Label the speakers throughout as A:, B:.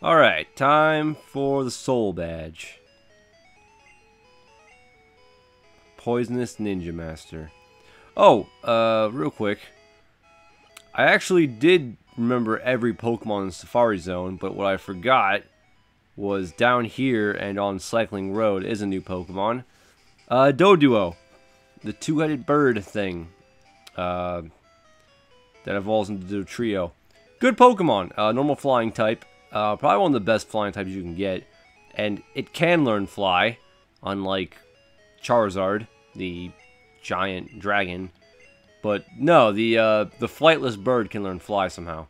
A: Alright, time for the soul badge. Poisonous Ninja Master. Oh, real quick. I actually did remember every Pokemon in Safari Zone, but what I forgot was down here and on Cycling Road is a new Pokemon. Doduo. The two-headed bird thing. That evolves into Trio. Good Pokemon. Normal flying type. Probably one of the best flying types you can get. And it can learn fly, unlike Charizard, the giant dragon. But no, the flightless bird can learn fly somehow.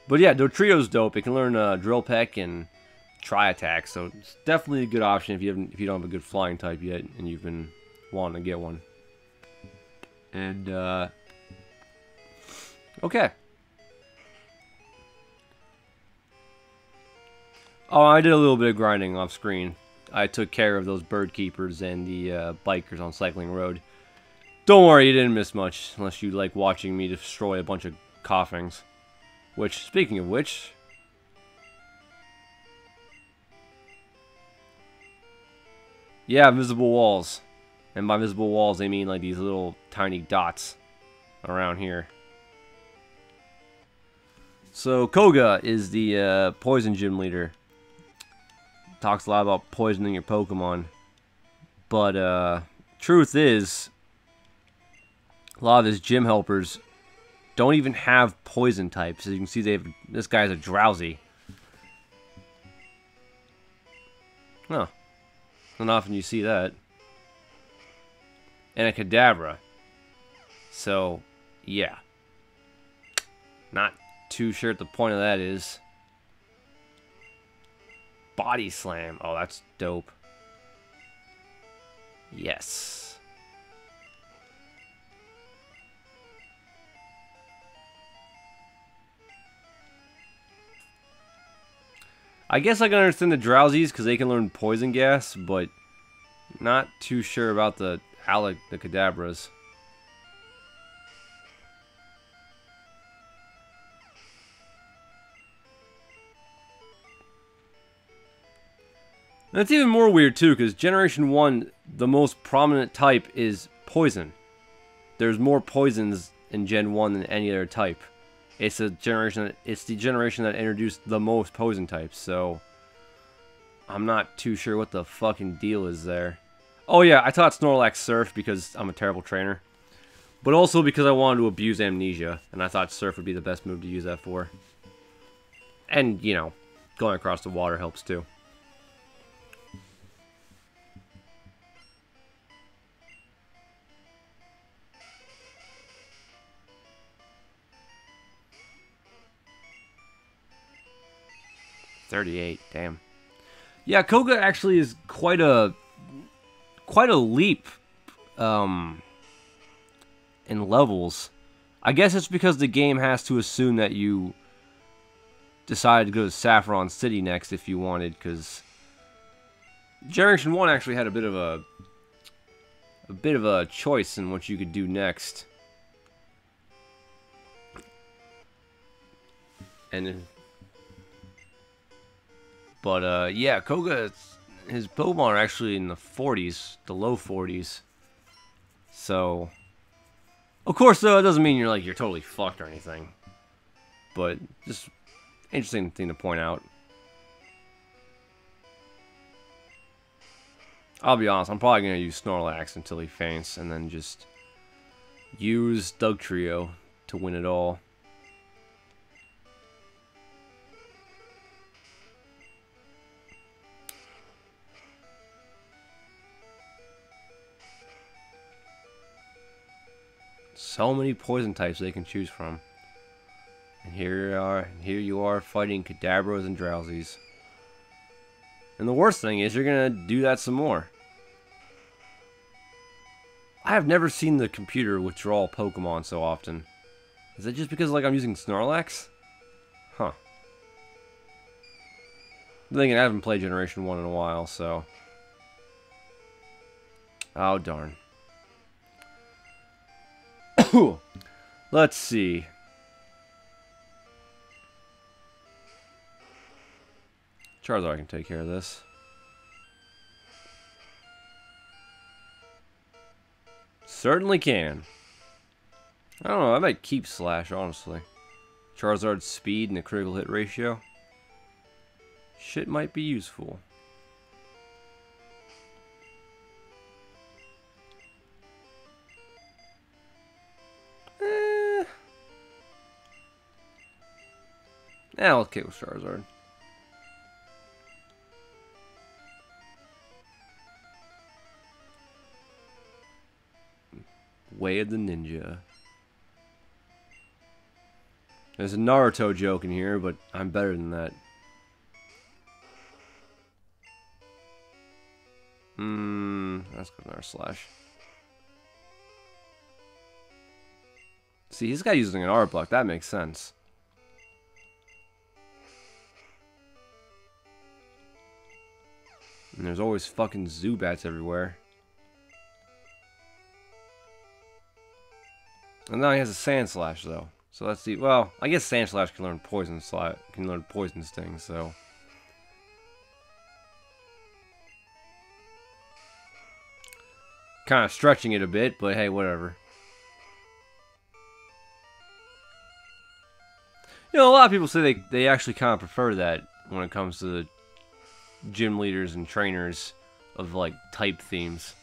A: But yeah, Dotrio's dope. It can learn Drill Peck and Tri Attack, so it's definitely a good option if you don't have a good flying type yet and you've been wanting to get one. And okay. Oh, I did a little bit of grinding off screen. I took care of those bird keepers and the bikers on Cycling Road. Don't worry, you didn't miss much, unless you like watching me destroy a bunch of Coughings. Which, speaking of which... yeah, visible walls. And by visible walls, they mean like these little tiny dots around here. So, Koga is the poison gym leader. Talks a lot about poisoning your Pokemon. But, truth is, a lot of his gym helpers don't even have poison types. As you can see, this guy's a Drowsy. Huh. Not often you see that. And a Kadabra. So, yeah. Not too sure what the point of that is. Body Slam. Oh, that's dope. Yes. I guess I can understand the Drowsies because they can learn Poison Gas, but not too sure about the Kadabras. That's even more weird too, because Generation 1, the most prominent type is Poison. There's more poisons in Gen 1 than any other type. It's the generation that introduced the most poison types, so I'm not too sure what the fucking deal is there. Oh yeah, I taught Snorlax Surf because I'm a terrible trainer. But also because I wanted to abuse Amnesia, and I thought Surf would be the best move to use that for. And, you know, going across the water helps too. $38, damn. Yeah, Koga actually is quite a leap in levels. I guess it's because the game has to assume that you decided to go to Saffron City next if you wanted, because Generation 1 actually had a bit of a choice in what you could do next. But yeah, Koga, his Pokemon are actually in the 40s, the low 40s. So, of course, though, it doesn't mean you're totally fucked or anything. But just interesting thing to point out. I'll be honest, I'm probably gonna use Snorlax until he faints, and then just use Dugtrio to win it all. So many poison types they can choose from. And here you are fighting Kadabras and Drowsies. And the worst thing is you're gonna do that some more. I have never seen the computer withdraw Pokemon so often. Is it just because I'm using Snorlax? Huh. Then again, I haven't played Generation 1 in a while, so... oh, darn. Let's see. Charizard can take care of this. Certainly can. I don't know, I might keep Slash, honestly. Charizard's speed and the critical hit ratio. Shit might be useful. I'll kick with Charizard. Way of the Ninja. There's a Naruto joke in here, but I'm better than that. Let's go another Slash. See, he's got using an art block. That makes sense. And there's always fucking Zubats everywhere. And now he has a Sand Slash though. So let's see. Well, I guess Sand Slash can learn Poison Sting. So kind of stretching it a bit, but hey, whatever. You know, a lot of people say they actually kind of prefer that when it comes to the gym leaders and trainers of like type themes.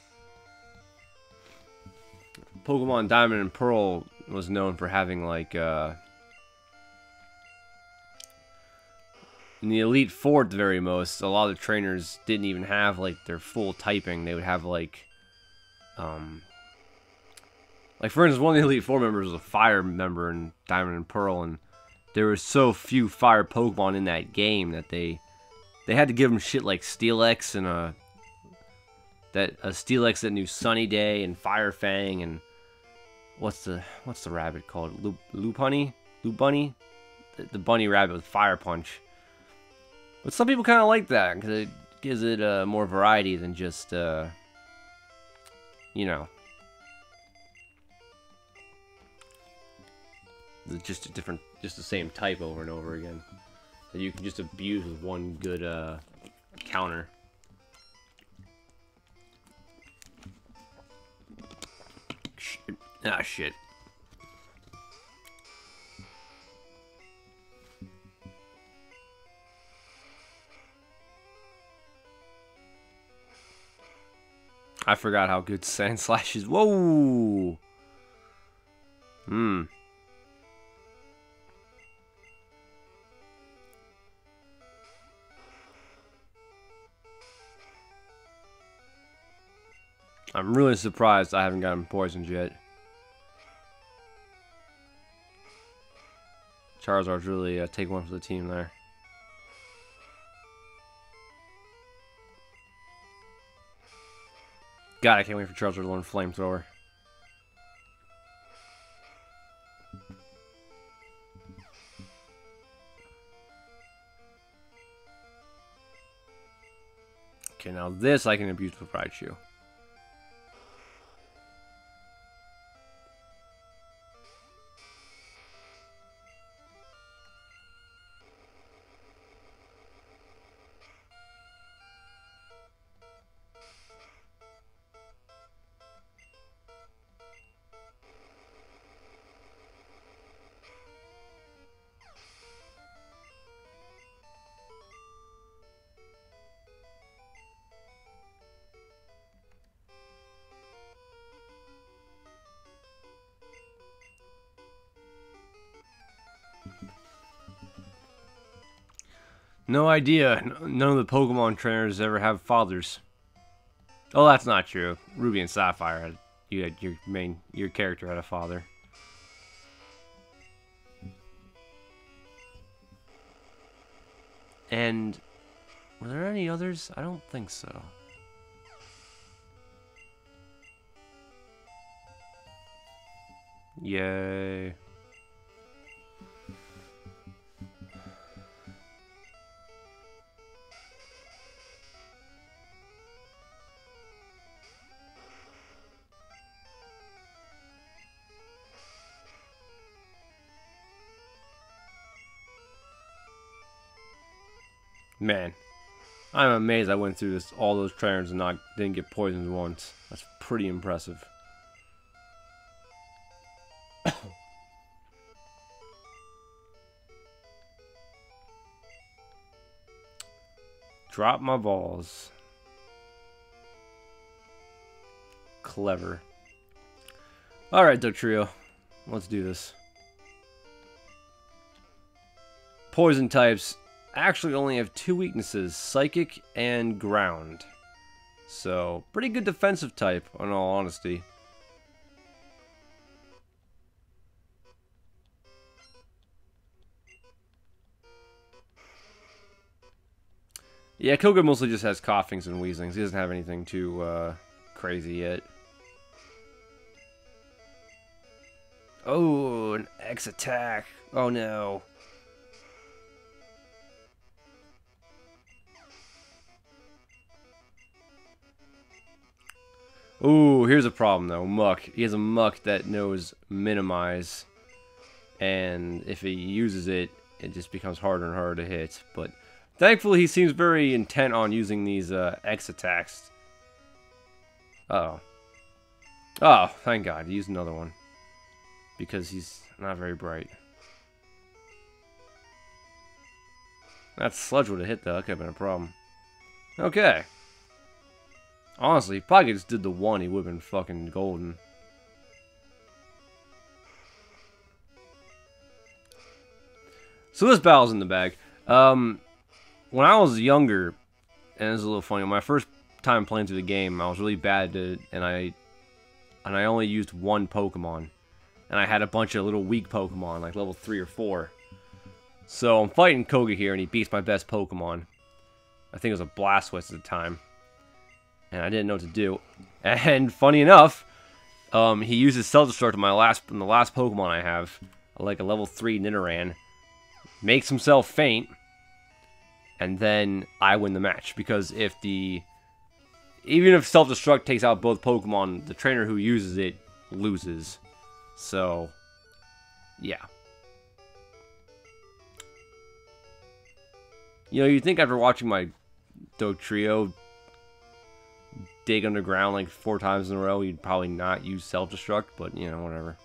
A: Pokemon Diamond and Pearl was known for having like in the Elite Four at the very most, a lot of the trainers didn't even have like their full typing. They would have like for instance, one of the Elite Four members was a fire member in Diamond and Pearl, and there were so few fire Pokemon in that game that they had to give them shit like Steelix and a Steelix that knew Sunny Day and Fire Fang and what's the rabbit called? Lopunny? Lubunny? The bunny rabbit with Fire Punch. But some people kind of like that because it gives it more variety than just you know, just the same type over and over again. That you can just abuse with one good counter. Shit. Ah, shit. I forgot how good Sand Slash is. Whoa! I'm really surprised I haven't gotten poisoned yet. Charizard's really taking one for the team there. God, I can't wait for Charizard to learn Flamethrower. Okay, now this I can abuse with Raichu. No idea. None of the Pokemon trainers ever have fathers. Oh, that's not true. Ruby and Sapphire had your character had a father. And were there any others? I don't think so. Yay. Man, I'm amazed I went through all those trainers and didn't get poisoned once. That's pretty impressive. Drop my balls. Clever. Alright, Dugtrio. Let's do this. Poison types actually only have 2 weaknesses, Psychic and Ground. So, pretty good defensive type, in all honesty. Yeah, Koga mostly just has coughings and wheezings. He doesn't have anything too crazy yet. Oh, an X attack. Oh no. Ooh, here's a problem though. Muck. He has a Muck that knows minimize. And if he uses it, it just becomes harder and harder to hit. But thankfully, he seems very intent on using these X attacks. Uh-oh. Oh, thank God. He used another one. Because he's not very bright. That Sludge would have hit, though. That could have been a problem. Okay. Honestly, if probably just did the one, he would have been fucking golden. So this battle's in the bag. When I was younger, and it's a little funny, my first time playing through the game, I was really bad at it, and I only used one Pokemon. And I had a bunch of little weak Pokemon, like level 3 or 4. So I'm fighting Koga here, and he beats my best Pokemon. I think it was a Blastoise at the time. And I didn't know what to do. And funny enough, he uses Self-Destruct on the last Pokemon I have, like a level 3 Nidoran. Makes himself faint, and then I win the match. Because even if Self-Destruct takes out both Pokemon, the trainer who uses it loses. So, yeah. You know, you'd think after watching my Dugtrio dig underground like 4 times in a row, you'd probably not use Self-Destruct, but, you know, whatever.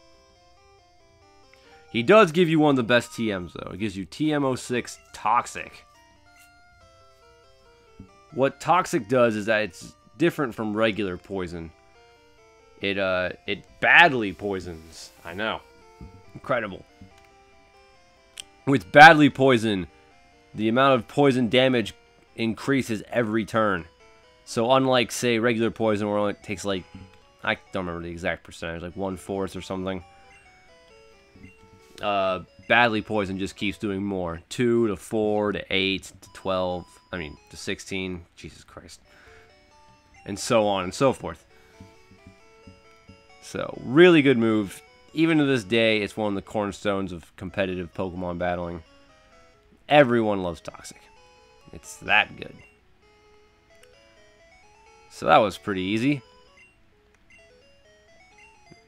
A: He does give you one of the best TMs, though. It gives you TM06 Toxic. What Toxic does is that it's different from regular poison. It badly poisons. I know. Incredible. With badly poison, the amount of poison damage increases every turn. So unlike, say, regular poison where it takes like, I don't remember the exact percentage, like 1/4 or something. Badly poison just keeps doing more. 2 to 4 to 8 to 12, I mean to 16, Jesus Christ. And so on and so forth. So, really good move. Even to this day, it's one of the cornerstones of competitive Pokemon battling. Everyone loves Toxic. It's that good. So that was pretty easy.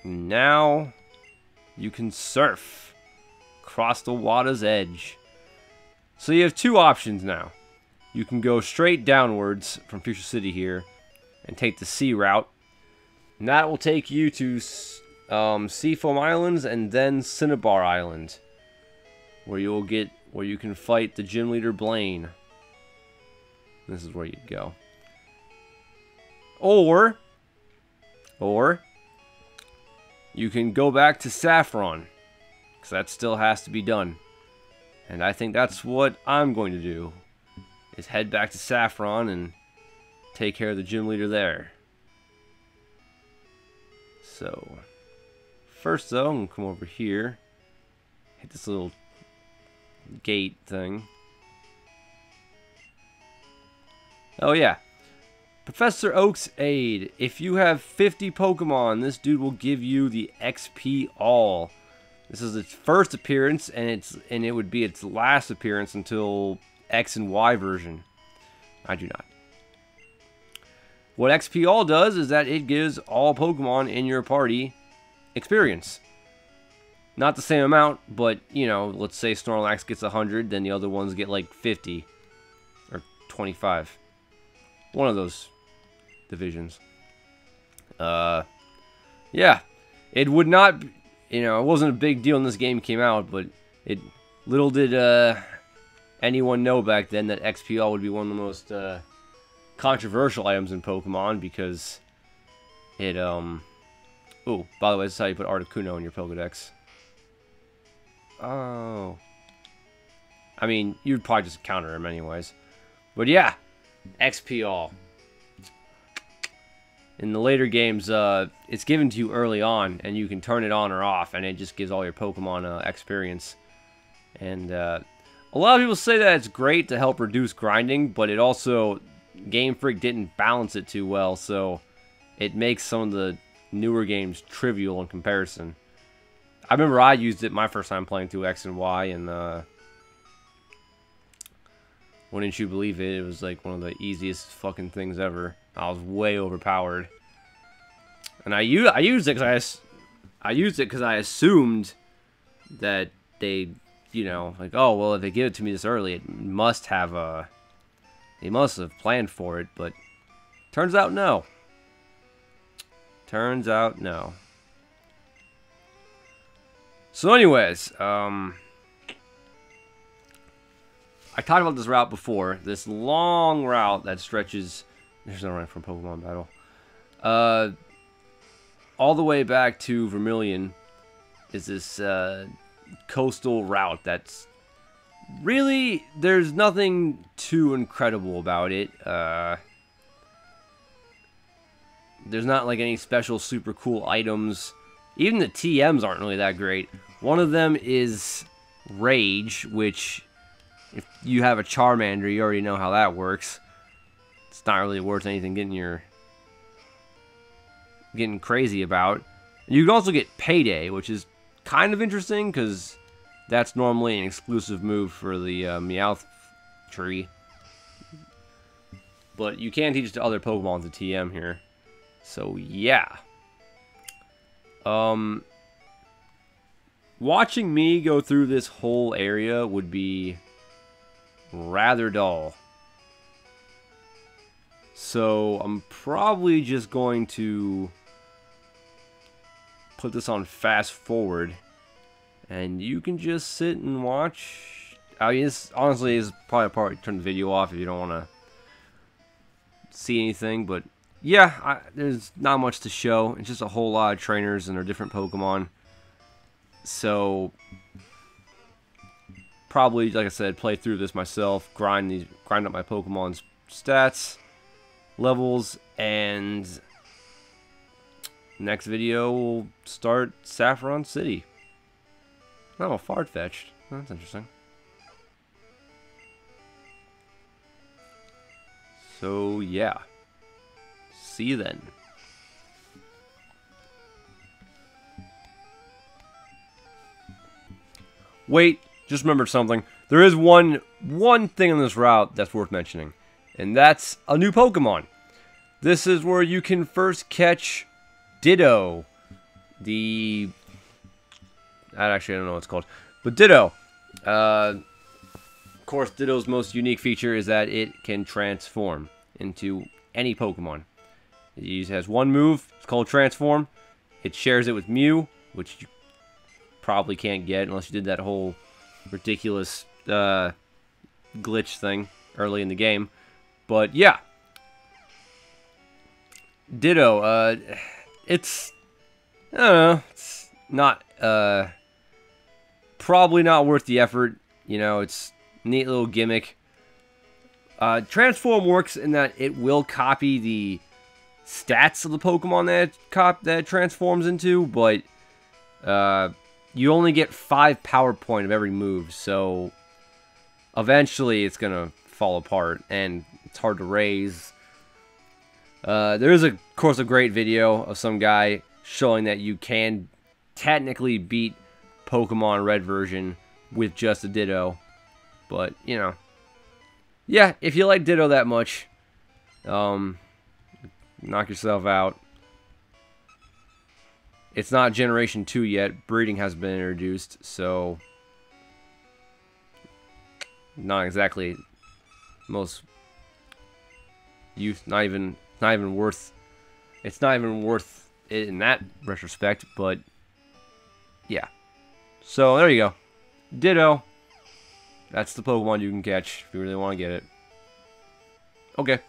A: Now, you can surf. Cross the water's edge. So you have 2 options now. You can go straight downwards from Fuchsia City here and take the sea route. And that will take you to Seafoam Islands and then Cinnabar Island, where you can fight the gym leader Blaine. This is where you'd go. Or you can go back to Saffron, because that still has to be done. And I think that's what I'm going to do, is head back to Saffron and take care of the gym leader there. So, first though, I'm going to come over here, hit this little gate thing. Oh yeah, Professor Oak's Aid. If you have 50 Pokemon, this dude will give you the XP All. This is its first appearance, and it would be its last appearance until X and Y version. I do not. What XP All does is that it gives all Pokemon in your party experience. Not the same amount, but, you know, let's say Snorlax gets 100, then the other ones get like 50 or 25. One of those divisions. Yeah. It would not, it wasn't a big deal when this game came out, but little did anyone know back then that XPL would be one of the most controversial items in Pokemon, because it, oh, by the way, this is how you put Articuno in your Pokedex. Oh. I mean, you'd probably just counter him anyways. But yeah, XPL. In the later games, it's given to you early on, and you can turn it on or off, and it just gives all your Pokemon experience. And a lot of people say that it's great to help reduce grinding, but it also, Game Freak didn't balance it too well, so it makes some of the newer games trivial in comparison. I remember I used it my first time playing through X and Y, and wouldn't you believe it, it was like one of the easiest fucking things ever. I was way overpowered, and I used it because I assumed that they, like, oh well, if they give it to me this early, it must have they must have planned for it. But turns out no. Turns out no. So, anyways, I talked about this route before. This long route that stretches. There's no run from Pokemon Battle. All the way back to Vermilion is this coastal route that's really, there's nothing too incredible about it. There's not like any special super cool items. Even the TMs aren't really that great. One of them is Rage, which if you have a Charmander, you already know how that works. It's not really worth anything getting crazy about. You can also get Payday, which is kind of interesting because that's normally an exclusive move for the Meowth tree. But you can teach it to other Pokemon to TM here. So yeah. Watching me go through this whole area would be rather dull. So I'm probably just going to put this on fast forward, and you can just sit and watch. I mean, this honestly is probably a part to turn the video off if you don't want to see anything, but yeah, there's not much to show. It's just a whole lot of trainers and their different Pokemon. So probably, like I said, play through this myself, grind up my Pokemon's stats, levels, and next video we'll start Saffron City. Oh, Farfetch'd. That's interesting. So yeah. See you then. Wait, just remembered something. There is one thing on this route that's worth mentioning, and that's a new Pokemon. This is where you can first catch Ditto. Actually, I don't know what it's called, but Ditto. Of course, Ditto's most unique feature is that it can transform into any Pokemon. It has one move. It's called Transform. It shares it with Mew, which you probably can't get unless you did that whole ridiculous glitch thing early in the game. But yeah, Ditto. It's, I don't know, it's not probably not worth the effort. It's a neat little gimmick. Transform works in that it will copy the stats of the Pokemon that it transforms into, but you only get 5 power point of every move, so eventually it's gonna fall apart and it's hard to raise. There is, of course, a great video of some guy showing that you can technically beat Pokemon Red version with just a Ditto, but yeah, if you like Ditto that much, knock yourself out. It's not Generation 2 yet. Breeding has been introduced, so not exactly most youth. Not even worth. It's not even worth it in that retrospect. But yeah. So there you go. Ditto. That's the Pokemon you can catch if you really want to get it. Okay.